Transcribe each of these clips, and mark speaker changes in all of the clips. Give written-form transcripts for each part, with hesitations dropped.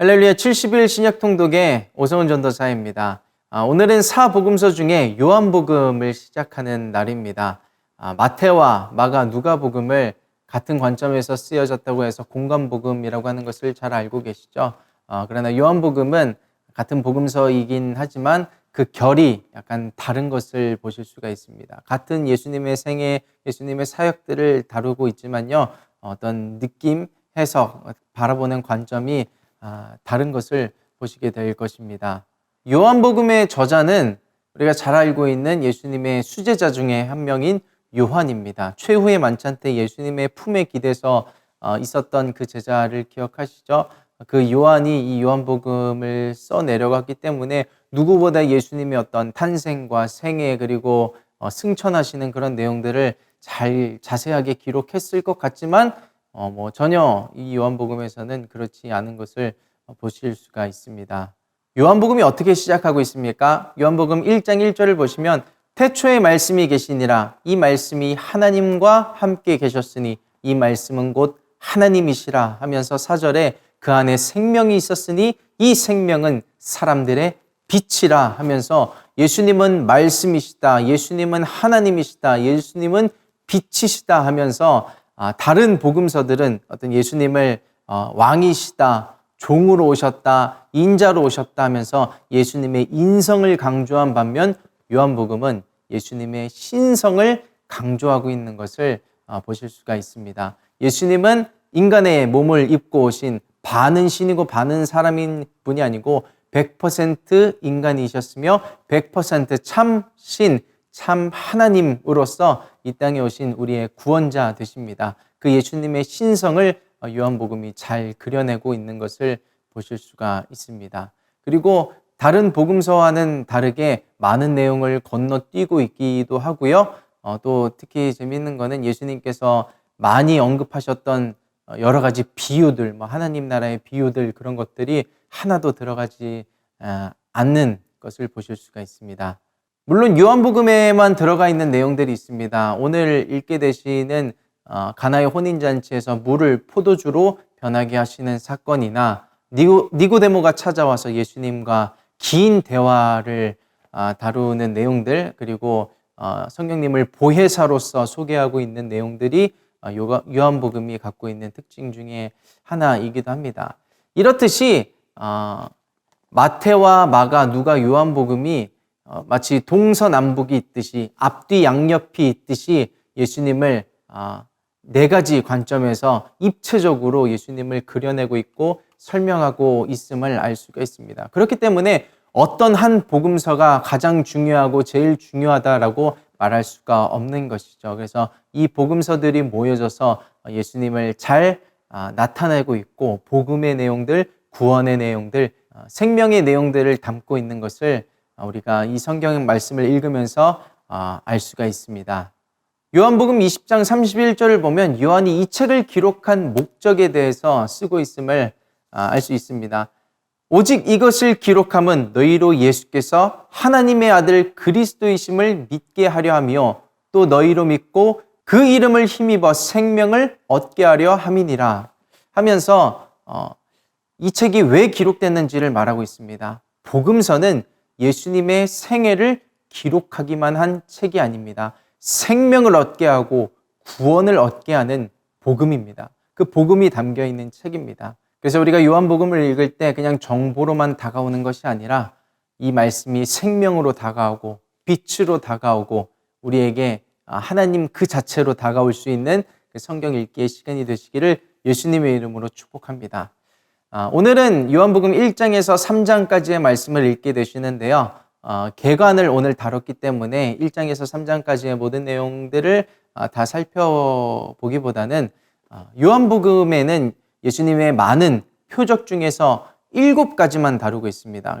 Speaker 1: 할렐루야 70일 신약통독의 오성훈 전도사입니다. 오늘은 사복음서 중에 요한복음을 시작하는 날입니다. 마태와 마가, 누가복음을 같은 관점에서 쓰여졌다고 해서 공관복음이라고 하는 것을 잘 알고 계시죠? 그러나 요한복음은 같은 복음서이긴 하지만 그 결이 약간 다른 것을 보실 수가 있습니다. 같은 예수님의 생애, 예수님의 사역들을 다루고 있지만요. 어떤 느낌, 해석, 바라보는 관점이 다른 것을 보시게 될 것입니다. 요한복음의 저자는 우리가 잘 알고 있는 예수님의 수제자 중에 한 명인 요한입니다. 최후의 만찬 때 예수님의 품에 기대서 있었던 그 제자를 기억하시죠? 그 요한이 이 요한복음을 써내려갔기 때문에 누구보다 예수님의 어떤 탄생과 생애 그리고 승천하시는 그런 내용들을 잘 자세하게 기록했을 것 같지만 전혀 이 요한복음에서는 그렇지 않은 것을 보실 수가 있습니다. 요한복음이 어떻게 시작하고 있습니까? 요한복음 1장 1절을 보시면 태초에 말씀이 계시니라 이 말씀이 하나님과 함께 계셨으니 이 말씀은 곧 하나님이시라 하면서 4절에 그 안에 생명이 있었으니 이 생명은 사람들의 빛이라 하면서 예수님은 말씀이시다, 예수님은 하나님이시다, 예수님은 빛이시다 하면서 다른 복음서들은 어떤 예수님을 왕이시다, 종으로 오셨다, 인자로 오셨다 하면서 예수님의 인성을 강조한 반면 요한복음은 예수님의 신성을 강조하고 있는 것을 보실 수가 있습니다. 예수님은 인간의 몸을 입고 오신 반은 신이고 반은 사람인 분이 아니고 100% 인간이셨으며 100% 참 신, 참 하나님으로서 이 땅에 오신 우리의 구원자 되십니다. 그 예수님의 신성을 요한복음이 잘 그려내고 있는 것을 보실 수가 있습니다. 그리고 다른 복음서와는 다르게 많은 내용을 건너뛰고 있기도 하고요. 또 특히 재미있는 거는 예수님께서 많이 언급하셨던 여러 가지 비유들, 하나님 나라의 비유들 그런 것들이 하나도 들어가지 않는 것을 보실 수가 있습니다. 물론 요한복음에만 들어가 있는 내용들이 있습니다. 오늘 읽게 되시는 가나의 혼인잔치에서 물을 포도주로 변하게 하시는 사건이나 니고데모가 찾아와서 예수님과 긴 대화를 다루는 내용들, 그리고 성령님을 보혜사로서 소개하고 있는 내용들이 요한복음이 갖고 있는 특징 중에 하나이기도 합니다. 이렇듯이 마태와 마가, 누가, 요한복음이 마치 동서남북이 있듯이 앞뒤 양옆이 있듯이 예수님을 네 가지 관점에서 입체적으로 예수님을 그려내고 있고 설명하고 있음을 알 수가 있습니다. 그렇기 때문에 어떤 한 복음서가 가장 중요하고 제일 중요하다라고 말할 수가 없는 것이죠. 그래서 이 복음서들이 모여져서 예수님을 잘 나타내고 있고 복음의 내용들, 구원의 내용들, 생명의 내용들을 담고 있는 것을 우리가 이 성경 말씀을 읽으면서 알 수가 있습니다. 요한복음 20장 31절을 보면 요한이 이 책을 기록한 목적에 대해서 쓰고 있음을 알 수 있습니다. 오직 이것을 기록함은 너희로 예수께서 하나님의 아들 그리스도이심을 믿게 하려 하며 또 너희로 믿고 그 이름을 힘입어 생명을 얻게 하려 함이니라 하면서 이 책이 왜 기록됐는지를 말하고 있습니다. 복음서는 예수님의 생애를 기록하기만 한 책이 아닙니다. 생명을 얻게 하고 구원을 얻게 하는 복음입니다. 그 복음이 담겨 있는 책입니다. 그래서 우리가 요한복음을 읽을 때 그냥 정보로만 다가오는 것이 아니라 이 말씀이 생명으로 다가오고 빛으로 다가오고 우리에게 하나님 그 자체로 다가올 수 있는 그 성경 읽기의 시간이 되시기를 예수님의 이름으로 축복합니다. 오늘은 요한복음 1장에서 3장까지의 말씀을 읽게 되시는데요. 개관을 오늘 다뤘기 때문에 1장에서 3장까지의 모든 내용들을 다 살펴보기보다는 요한복음에는 예수님의 많은 표적 중에서 7가지만 다루고 있습니다.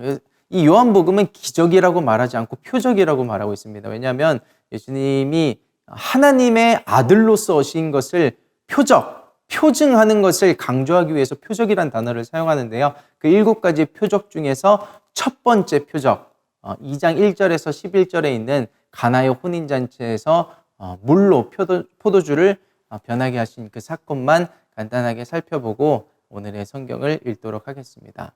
Speaker 1: 이 요한복음은 기적이라고 말하지 않고 표적이라고 말하고 있습니다. 왜냐하면 예수님이 하나님의 아들로서 오신 것을 표증하는 것을 강조하기 위해서 표적이란 단어를 사용하는데요. 그 7가지 표적 중에서 첫 번째 표적, 2장 1절에서 11절에 있는 가나의 혼인잔치에서 물로 포도주를 변하게 하신 그 사건만 간단하게 살펴보고 오늘의 성경을 읽도록 하겠습니다.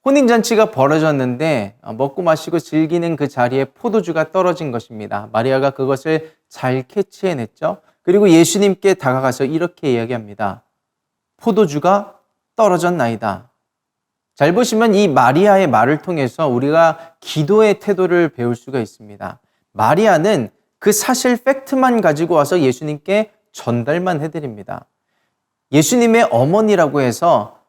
Speaker 1: 혼인잔치가 벌어졌는데 먹고 마시고 즐기는 그 자리에 포도주가 떨어진 것입니다. 마리아가 그것을 잘 캐치해냈죠. 그리고 예수님께 다가가서 이렇게 이야기합니다. 포도주가 떨어졌나이다. 잘 보시면 이 마리아의 말을 통해서 우리가 기도의 태도를 배울 수가 있습니다. 마리아는 그 사실 팩트만 가지고 와서 예수님께 전달만 해드립니다. 예수님의 어머니라고 해서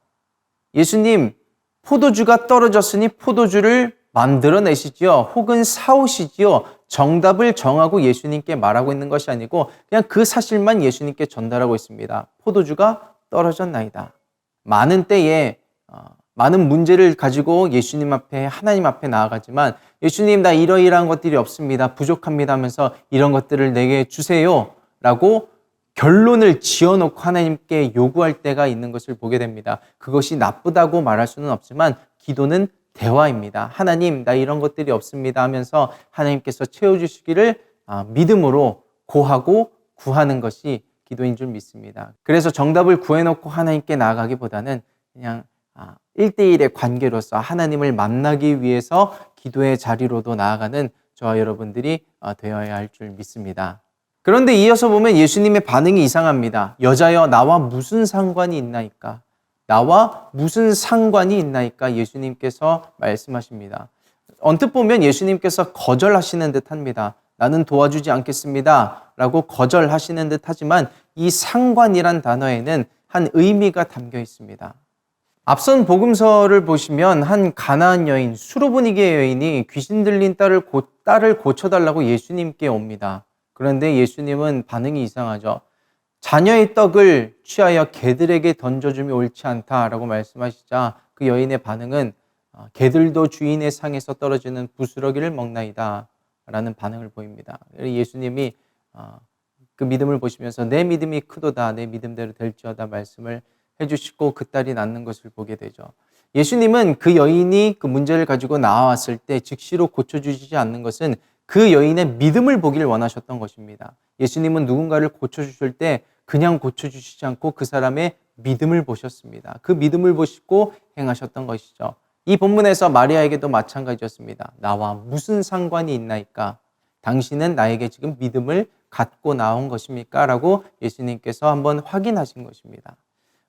Speaker 1: 예수님 포도주가 떨어졌으니 포도주를 만들어내시지요. 혹은 사오시지요. 정답을 정하고 예수님께 말하고 있는 것이 아니고 그냥 그 사실만 예수님께 전달하고 있습니다. 포도주가 떨어졌나이다. 많은 때에 많은 문제를 가지고 예수님 앞에 하나님 앞에 나아가지만 예수님 나 이러이러한 것들이 없습니다. 부족합니다 하면서 이런 것들을 내게 주세요 라고 결론을 지어놓고 하나님께 요구할 때가 있는 것을 보게 됩니다. 그것이 나쁘다고 말할 수는 없지만 기도는 대화입니다. 하나님 나 이런 것들이 없습니다 하면서 하나님께서 채워주시기를 믿음으로 고하고 구하는 것이 기도인 줄 믿습니다. 그래서 정답을 구해놓고 하나님께 나아가기보다는 그냥 1대1의 관계로서 하나님을 만나기 위해서 기도의 자리로도 나아가는 저와 여러분들이 되어야 할 줄 믿습니다. 그런데 이어서 보면 예수님의 반응이 이상합니다. 여자여 나와 무슨 상관이 있나이까? 나와 무슨 상관이 있나이까? 예수님께서 말씀하십니다. 언뜻 보면 예수님께서 거절하시는 듯 합니다. 나는 도와주지 않겠습니다 라고 거절하시는 듯 하지만 이 상관이란 단어에는 한 의미가 담겨 있습니다. 앞선 복음서를 보시면 한 가나안 여인, 수로보니게 여인이 귀신 들린 딸을 고쳐달라고 예수님께 옵니다. 그런데 예수님은 반응이 이상하죠. 자녀의 떡을 취하여 개들에게 던져주면 옳지 않다라고 말씀하시자 그 여인의 반응은 개들도 주인의 상에서 떨어지는 부스러기를 먹나이다 라는 반응을 보입니다. 예수님이 그 믿음을 보시면서 내 믿음이 크도다 내 믿음대로 될지어다 말씀을 해주시고 그 딸이 낫는 것을 보게 되죠. 예수님은 그 여인이 그 문제를 가지고 나왔을 때 즉시로 고쳐주시지 않는 것은 그 여인의 믿음을 보기를 원하셨던 것입니다. 예수님은 누군가를 고쳐주실 때 그냥 고쳐주시지 않고 그 사람의 믿음을 보셨습니다. 그 믿음을 보시고 행하셨던 것이죠. 이 본문에서 마리아에게도 마찬가지였습니다. 나와 무슨 상관이 있나이까? 당신은 나에게 지금 믿음을 갖고 나온 것입니까? 라고 예수님께서 한번 확인하신 것입니다.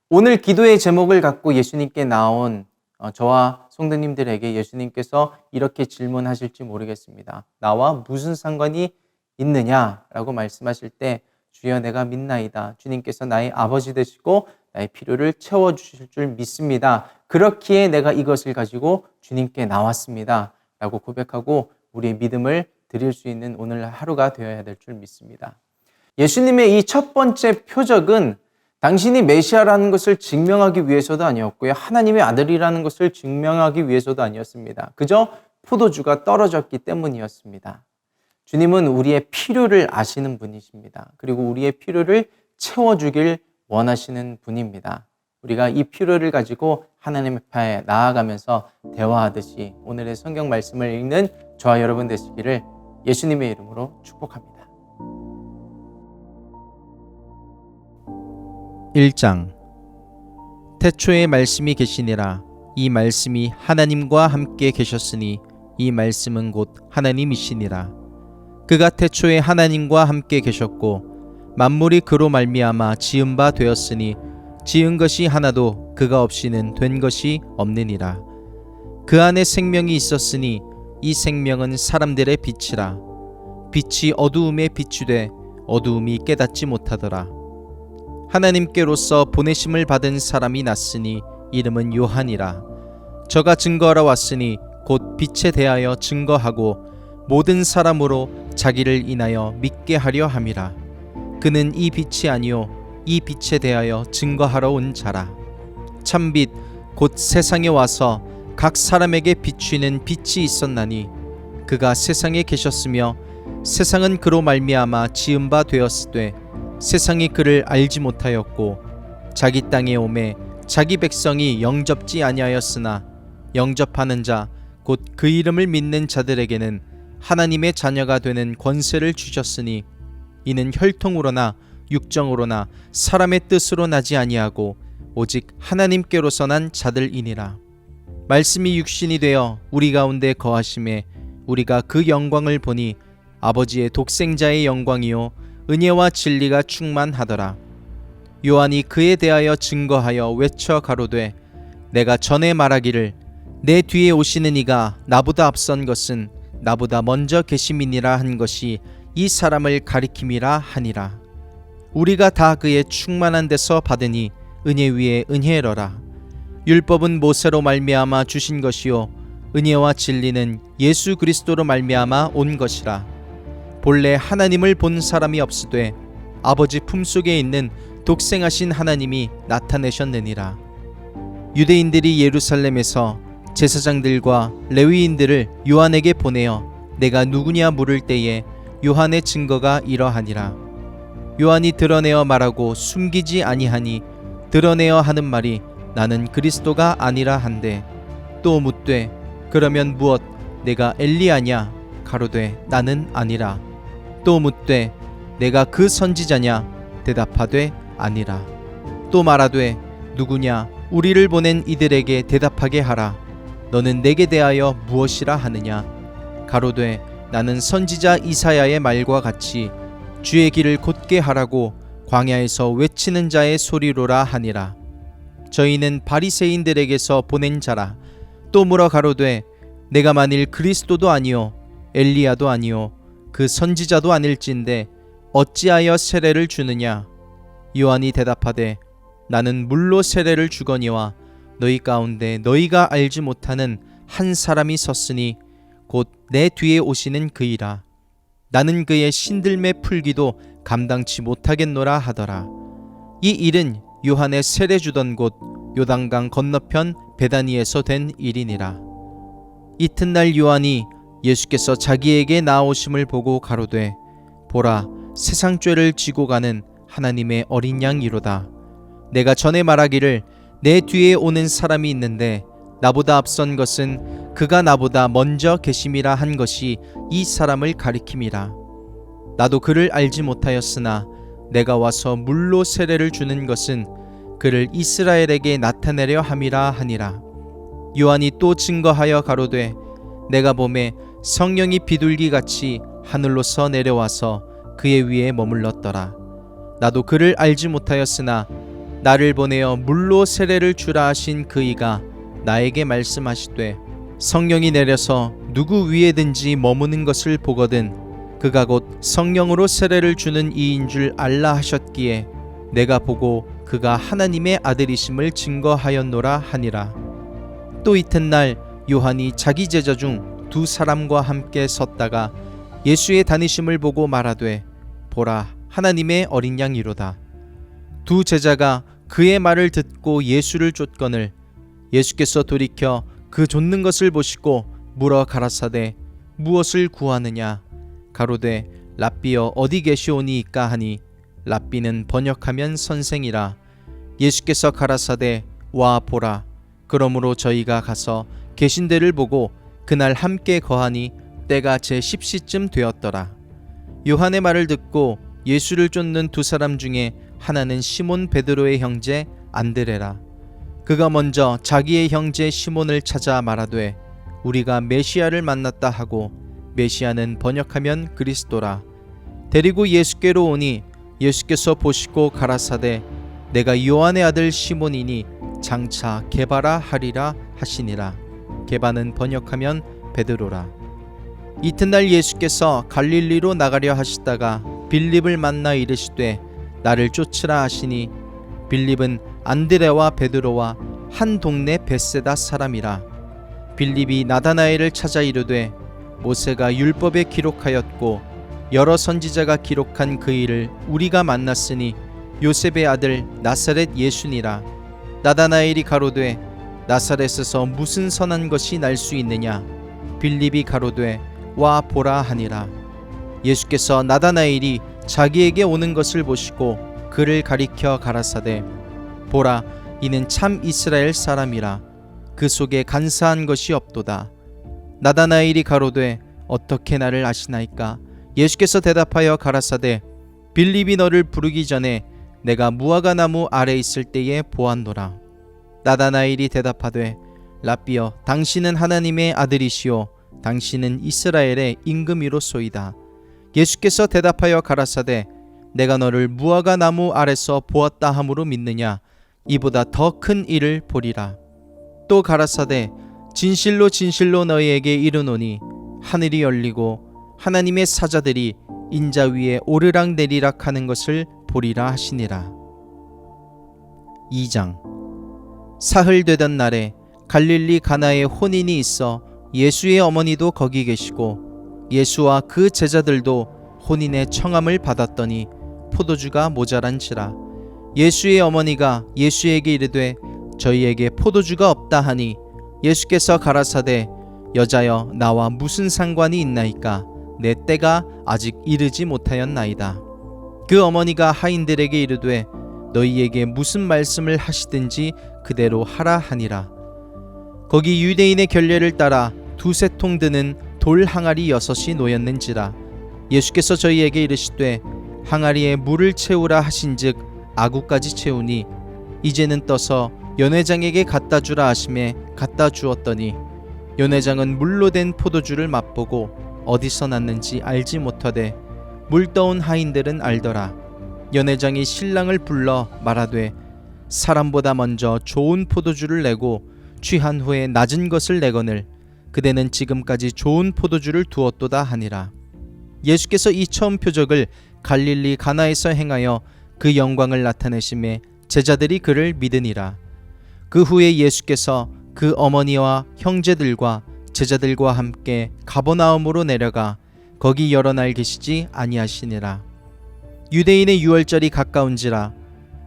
Speaker 1: 오늘 기도의 제목을 갖고 예수님께 나온 저와 성도님들에게 예수님께서 이렇게 질문하실지 모르겠습니다. 나와 무슨 상관이 있느냐라고 말씀하실 때 주여 내가 믿나이다. 주님께서 나의 아버지 되시고 나의 필요를 채워주실 줄 믿습니다. 그렇기에 내가 이것을 가지고 주님께 나왔습니다. 라고 고백하고 우리의 믿음을 드릴 수 있는 오늘 하루가 되어야 될 줄 믿습니다. 예수님의 이 첫 번째 표적은 당신이 메시아라는 것을 증명하기 위해서도 아니었고요. 하나님의 아들이라는 것을 증명하기 위해서도 아니었습니다. 그저 포도주가 떨어졌기 때문이었습니다. 주님은 우리의 필요를 아시는 분이십니다. 그리고 우리의 필요를 채워주길 원하시는 분입니다. 우리가 이 필요를 가지고 하나님 앞에 나아가면서 대화하듯이 오늘의 성경 말씀을 읽는 저와 여러분 되시기를 예수님의 이름으로 축복합니다.
Speaker 2: 1장 태초에 말씀이 계시니라. 이 말씀이 하나님과 함께 계셨으니 이 말씀은 곧 하나님이시니라. 그가 태초에 하나님과 함께 계셨고 만물이 그로 말미암아 지은 바 되었으니 지은 것이 하나도 그가 없이는 된 것이 없느니라. 그 안에 생명이 있었으니 이 생명은 사람들의 빛이라. 빛이 어두움에 비추되 어두움이 깨닫지 못하더라. 하나님께로서 보내심을 받은 사람이 났으니 이름은 요한이라. 저가 증거하러 왔으니 곧 빛에 대하여 증거하고 모든 사람으로 자기를 인하여 믿게 하려 함이라. 그는 이 빛이 아니요 이 빛에 대하여 증거하러 온 자라. 참빛 곧 세상에 와서 각 사람에게 비추는 빛이 있었나니 그가 세상에 계셨으며 세상은 그로 말미암아 지은 바 되었으되 세상이 그를 알지 못하였고 자기 땅에 오매 자기 백성이 영접지 아니하였으나 영접하는 자 곧 그 이름을 믿는 자들에게는 하나님의 자녀가 되는 권세를 주셨으니 이는 혈통으로나 육정으로나 사람의 뜻으로 나지 아니하고 오직 하나님께로서 난 자들이니라. 말씀이 육신이 되어 우리 가운데 거하심에 우리가 그 영광을 보니 아버지의 독생자의 영광이요 은혜와 진리가 충만하더라. 요한이 그에 대하여 증거하여 외쳐 가로되 내가 전에 말하기를 내 뒤에 오시는 이가 나보다 앞선 것은 나보다 먼저 계심이니라 한 것이 이 사람을 가리킴이라 하니라. 우리가 다 그의 충만한 데서 받으니 은혜 위에 은혜로라. 율법은 모세로 말미암아 주신 것이요 은혜와 진리는 예수 그리스도로 말미암아 온 것이라. 본래 하나님을 본 사람이 없으되 아버지 품속에 있는 독생하신 하나님이 나타내셨느니라. 유대인들이 예루살렘에서 제사장들과 레위인들을 요한에게 보내어 내가 누구냐 물을 때에 요한의 증거가 이러하니라. 요한이 드러내어 말하고 숨기지 아니하니 드러내어 하는 말이 나는 그리스도가 아니라 한데 또 묻되 그러면 무엇 내가 엘리야냐 가로되 나는 아니라. 또 묻되 내가 그 선지자냐 대답하되 아니라. 또 말하되 누구냐 우리를 보낸 이들에게 대답하게 하라. 너는 내게 대하여 무엇이라 하느냐 가로되 나는 선지자 이사야의 말과 같이 주의 길을 곧게 하라고 광야에서 외치는 자의 소리로라 하니라. 저희는 바리새인들에게서 보낸 자라. 또 물어 가로되 내가 만일 그리스도도 아니요 엘리야도 아니요 그 선지자도 아닐진데 어찌하여 세례를 주느냐. 요한이 대답하되 나는 물로 세례를 주거니와 너희 가운데 너희가 알지 못하는 한 사람이 섰으니 곧 내 뒤에 오시는 그이라. 나는 그의 신들매 풀기도 감당치 못하겠노라 하더라. 이 일은 요한의 세례 주던 곳 요단강 건너편 베다니에서 된 일이니라. 이튿날 요한이 예수께서 자기에게 나오심을 보고 가로되 보라 세상 죄를 지고 가는 하나님의 어린 양이로다. 내가 전에 말하기를 내 뒤에 오는 사람이 있는데 나보다 앞선 것은 그가 나보다 먼저 계심이라 한 것이 이 사람을 가리킴이라. 나도 그를 알지 못하였으나 내가 와서 물로 세례를 주는 것은 그를 이스라엘에게 나타내려 함이라 하니라. 요한이 또 증거하여 가로되 내가 보매 성령이 비둘기같이 하늘로서 내려와서 그의 위에 머물렀더라. 나도 그를 알지 못하였으나 나를 보내어 물로 세례를 주라 하신 그이가 나에게 말씀하시되 성령이 내려서 누구 위에든지 머무는 것을 보거든 그가 곧 성령으로 세례를 주는 이인 줄 알라 하셨기에 내가 보고 그가 하나님의 아들이심을 증거하였노라 하니라. 또 이튿날 요한이 자기 제자 중 두 사람과 함께 섰다가 예수의 다니심을 보고 말하되 보라 하나님의 어린 양이로다. 두 제자가 그의 말을 듣고 예수를 쫓거늘 예수께서 돌이켜 그 쫓는 것을 보시고 물어 가라사대 무엇을 구하느냐 가로되 랍비여 어디 계시오니이까 하니 랍비는 번역하면 선생이라. 예수께서 가라사대 와 보라. 그러므로 저희가 가서 계신 데를 보고 그날 함께 거하니 때가 제 10시쯤 되었더라. 요한의 말을 듣고 예수를 쫓는 두 사람 중에 하나는 시몬 베드로의 형제 안드레라. 그가 먼저 자기의 형제 시몬을 찾아 말하되 우리가 메시아를 만났다 하고 메시아는 번역하면 그리스도라. 데리고 예수께로 오니 예수께서 보시고 가라사대 내가 요한의 아들 시몬이니 장차 게바라 하리라 하시니라. 게바는 번역하면 베드로라. 이튿날 예수께서 갈릴리로 나가려 하시다가 빌립을 만나 이르시되 나를 쫓으라 하시니 빌립은 안드레와 베드로와 한 동네 벳세다 사람이라. 빌립이 나다나엘을 찾아 이르되 모세가 율법에 기록하였고 여러 선지자가 기록한 그 일을 우리가 만났으니 요셉의 아들 나사렛 예수니라. 나다나엘이 가로되 나사렛에서 무슨 선한 것이 날 수 있느냐. 빌립이 가로되 와 보라 하니라. 예수께서 나다나엘이 자기에게 오는 것을 보시고 그를 가리켜 가라사대 보라 이는 참 이스라엘 사람이라. 그 속에 간사한 것이 없도다. 나다나엘이 가로되 어떻게 나를 아시나이까. 예수께서 대답하여 가라사대 빌립이 너를 부르기 전에 내가 무화과 나무 아래 있을 때에 보았노라. 나다나엘이 대답하되 라삐여, 당신은 하나님의 아들이시오 당신은 이스라엘의 임금이로소이다. 예수께서 대답하여 가라사대 내가 너를 무화과 나무 아래서 보았다 함으로 믿느냐? 이보다 더 큰 일을 보리라. 또 가라사대 진실로 진실로 너희에게 이르노니 하늘이 열리고 하나님의 사자들이 인자 위에 오르락 내리락 하는 것을 보리라 하시니라. 2장. 사흘 되던 날에 갈릴리 가나에 혼인이 있어 예수의 어머니도 거기 계시고 예수와 그 제자들도 혼인의 청함을 받았더니 포도주가 모자란지라. 예수의 어머니가 예수에게 이르되 저희에게 포도주가 없다 하니 예수께서 가라사대 여자여, 나와 무슨 상관이 있나이까? 내 때가 아직 이르지 못하였나이다. 그 어머니가 하인들에게 이르되 너희에게 무슨 말씀을 하시든지 그대로 하라 하니라. 거기 유대인의 결례를 따라 두세 통 드는 돌 항아리 6이 놓였는지라. 예수께서 저희에게 이르시되 항아리에 물을 채우라 하신즉 아구까지 채우니 이제는 떠서 연회장에게 갖다 주라 하심에 갖다 주었더니 연회장은 물로 된 포도주를 맛보고 어디서 났는지 알지 못하되 물 떠온 하인들은 알더라. 연회장이 신랑을 불러 말하되 사람보다 먼저 좋은 포도주를 내고 취한 후에 낮은 것을 내거늘 그대는 지금까지 좋은 포도주를 두었도다 하니라. 예수께서 이 처음 표적을 갈릴리 가나에서 행하여 그 영광을 나타내심에 제자들이 그를 믿으니라. 그 후에 예수께서 그 어머니와 형제들과 제자들과 함께 가버나움으로 내려가 거기 여러 날 계시지 아니하시니라. 유대인의 유월절이 가까운지라.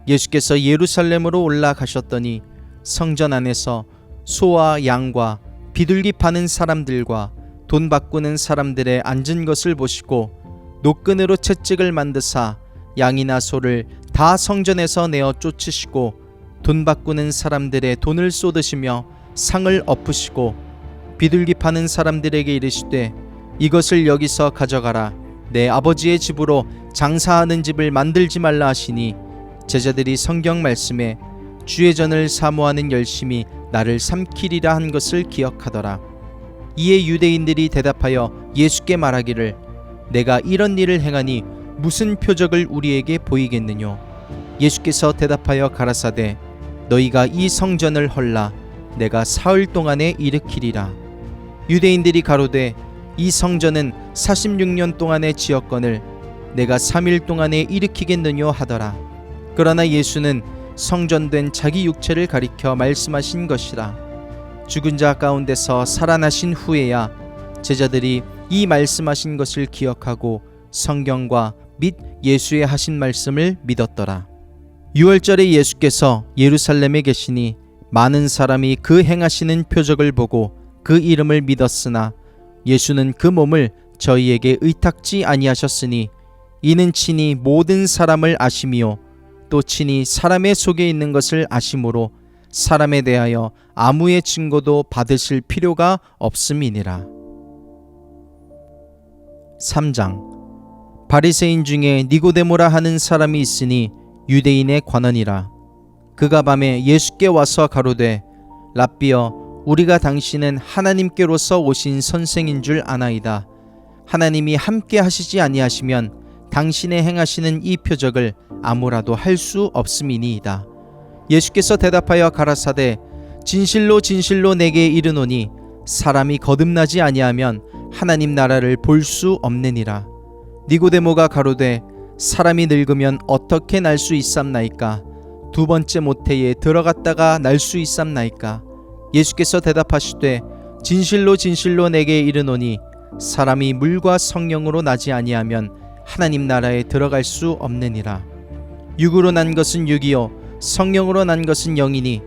Speaker 2: 예수께서 예루살렘으로 올라가셨더니 성전 안에서 소와 양과 비둘기 파는 사람들과 돈 바꾸는 사람들의 앉은 것을 보시고 노끈으로 채찍을 만드사 양이나 소를 다 성전에서 내어 쫓으시고 돈 바꾸는 사람들의 돈을 쏟으시며 상을 엎으시고 비둘기 파는 사람들에게 이르시되 이것을 여기서 가져가라. 내 아버지의 집으로 장사하는 집을 만들지 말라 하시니 제자들이 성경 말씀에 주의 전을 사모하는 열심이 나를 삼키리라 한 것을 기억하더라. 이에 유대인들이 대답하여 예수께 말하기를 내가 이런 일을 행하니 무슨 표적을 우리에게 보이겠느뇨? 예수께서 대답하여 가라사대 너희가 이 성전을 헐라 내가 사흘 동안에 일으키리라. 유대인들이 가로되 이 성전은 46년 동안에 지었거늘 내가 3일 동안에 일으키겠느뇨 하더라. 그러나 예수는 성전된 자기 육체를 가리켜 말씀하신 것이라. 죽은 자 가운데서 살아나신 후에야 제자들이 이 말씀하신 것을 기억하고 성경과 및 예수의 하신 말씀을 믿었더라. 유월절에 예수께서 예루살렘에 계시니 많은 사람이 그 행하시는 표적을 보고 그 이름을 믿었으나 예수는 그 몸을 저희에게 의탁지 아니하셨으니 이는 친히 모든 사람을 아심이요 또 친히 사람의 속에 있는 것을 아심으로 사람에 대하여 아무의 증거도 받으실 필요가 없음이니라. 3장. 바리새인 중에 니고데모라 하는 사람이 있으니 유대인의 관원이라. 그가 밤에 예수께 와서 가로되 라삐여, 우리가 당신은 하나님께로서 오신 선생인 줄 아나이다. 하나님이 함께 하시지 아니하시면 당신의 행하시는 이 표적을 아무라도 할 수 없음이니이다. 예수께서 대답하여 가라사대 진실로 진실로 내게 이르노니 사람이 거듭나지 아니하면 하나님 나라를 볼 수 없느니라. 니고데모가 가로되 사람이 늙으면 어떻게 날 수 있삼나이까? 두 번째 모태에 들어갔다가 날 수 있삼나이까? 예수께서 대답하시되 진실로 진실로 내게 이르노니 사람이 물과 성령으로 나지 아니하면 하나님 나라에 들어갈 수 없느니라. 육으로 난 것은 육이요 성령으로 난 것은 영이니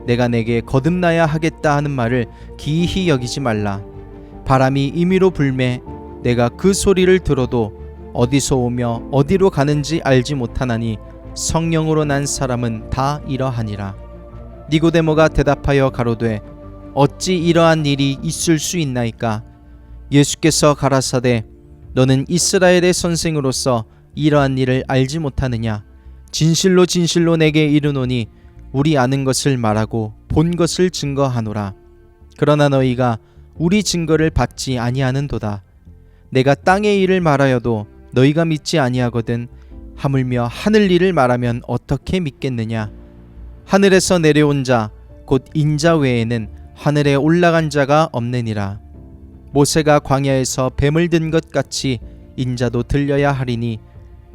Speaker 2: 내가 내게 거듭나야 하겠다 하는 말을 기이히 여기지 말라. 바람이 임의로 불매 내가 그 소리를 들어도 어디서 오며 어디로 가는지 알지 못하나니 성령으로 난 사람은 다 이러하니라. 니고데모가 대답하여 가로되 어찌 이러한 일이 있을 수 있나이까? 예수께서 가라사대 너는 이스라엘의 선생으로서 이러한 일을 알지 못하느냐? 진실로 진실로 내게 이르노니 우리 아는 것을 말하고 본 것을 증거하노라. 그러나 너희가 우리 증거를 받지 아니하는도다. 내가 땅의 일을 말하여도 너희가 믿지 아니하거든 하물며 하늘 일을 말하면 어떻게 믿겠느냐. 하늘에서 내려온 자 곧 인자 외에는 하늘에 올라간 자가 없느니라. 모세가 광야에서 뱀을 든 것 같이 인자도 들려야 하리니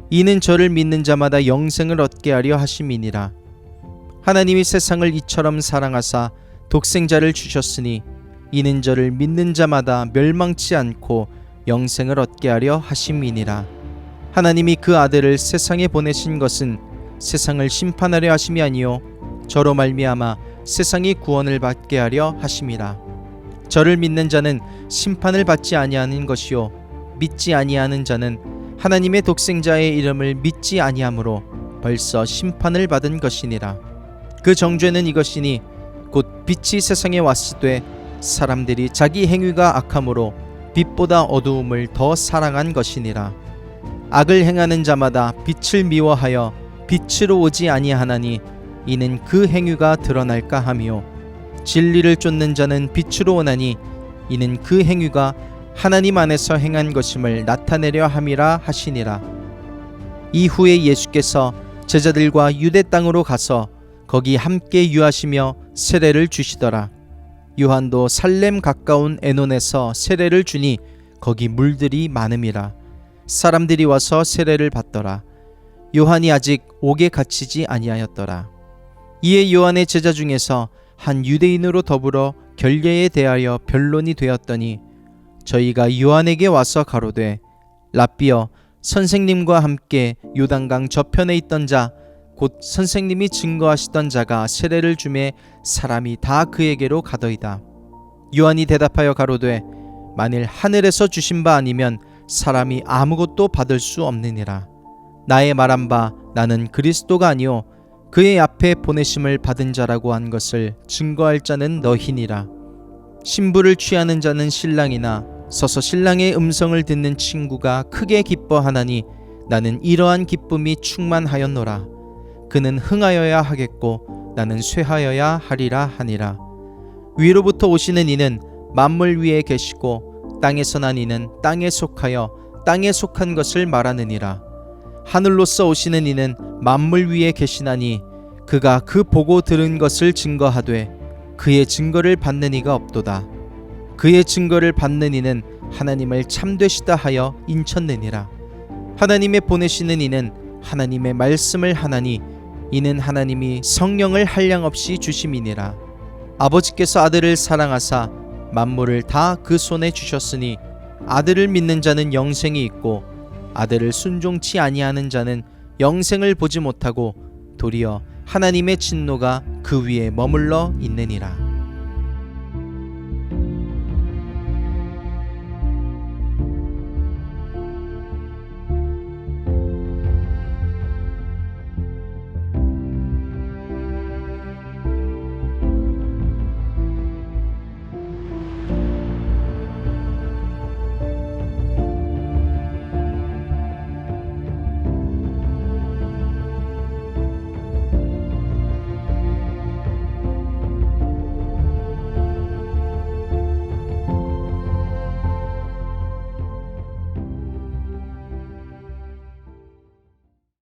Speaker 2: 이는 저를 믿는 자마다 영생을 얻게 하려 하심이니라. 하나님이 세상을 이처럼 사랑하사 독생자를 주셨으니 이는 저를 믿는 자마다 멸망치 않고 영생을 얻게 하려 하심이니라. 하나님이 그 아들을 세상에 보내신 것은 세상을 심판하려 하심이 아니요 저로 말미암아 세상이 구원을 받게 하려 하심이라. 저를 믿는 자는 심판을 받지 아니하는 것이요 믿지 아니하는 자는 하나님의 독생자의 이름을 믿지 아니하므로 벌써 심판을 받은 것이니라. 그 정죄는 이것이니 곧 빛이 세상에 왔으되 사람들이 자기 행위가 악함으로 빛보다 어두움을 더 사랑한 것이니라. 악을 행하는 자마다 빛을 미워하여 빛으로 오지 아니하나니 이는 그 행위가 드러날까 하며 진리를 쫓는 자는 빛으로 오나니 이는 그 행위가 하나님 안에서 행한 것임을 나타내려 함이라 하시니라. 이후에 예수께서 제자들과 유대 땅으로 가서 거기 함께 유하시며 세례를 주시더라. 요한도 살렘 가까운 에논에서 세례를 주니 거기 물들이 많음이라. 사람들이 와서 세례를 받더라. 요한이 아직 옥에 갇히지 아니하였더라. 이에 요한의 제자 중에서 한 유대인으로 더불어 결례에 대하여 변론이 되었더니 저희가 요한에게 와서 가로되 랍비여 선생님과 함께 요단강 저편에 있던 자 곧 선생님이 증거하시던 자가 세례를 주매 사람이 다 그에게로 가더이다. 요한이 대답하여 가로되 만일 하늘에서 주신 바 아니면 사람이 아무것도 받을 수 없느니라. 나의 말한 바 나는 그리스도가 아니요 그의 앞에 보내심을 받은 자라고 한 것을 증거할 자는 너희니라. 신부를 취하는 자는 신랑이나 서서 신랑의 음성을 듣는 친구가 크게 기뻐하나니 나는 이러한 기쁨이 충만하였노라. 그는 흥하여야 하겠고 나는 쇠하여야 하리라 하니라. 위로부터 오시는 이는 만물 위에 계시고 땅에서 난 이는 땅에 속하여 땅에 속한 것을 말하느니라. 하늘로서 오시는 이는 만물 위에 계시나니 그가 그 보고 들은 것을 증거하되 그의 증거를 받는 이가 없도다. 그의 증거를 받는 이는 하나님을 참되시다 하여 인쳤느니라. 하나님의 보내시는 이는 하나님의 말씀을 하나니 이는 하나님이 성령을 한량없이 주심이니라. 아버지께서 아들을 사랑하사 만물을 다 그 손에 주셨으니 아들을 믿는 자는 영생이 있고 아들을 순종치 아니하는 자는 영생을 보지 못하고 도리어 하나님의 진노가 그 위에 머물러 있느니라.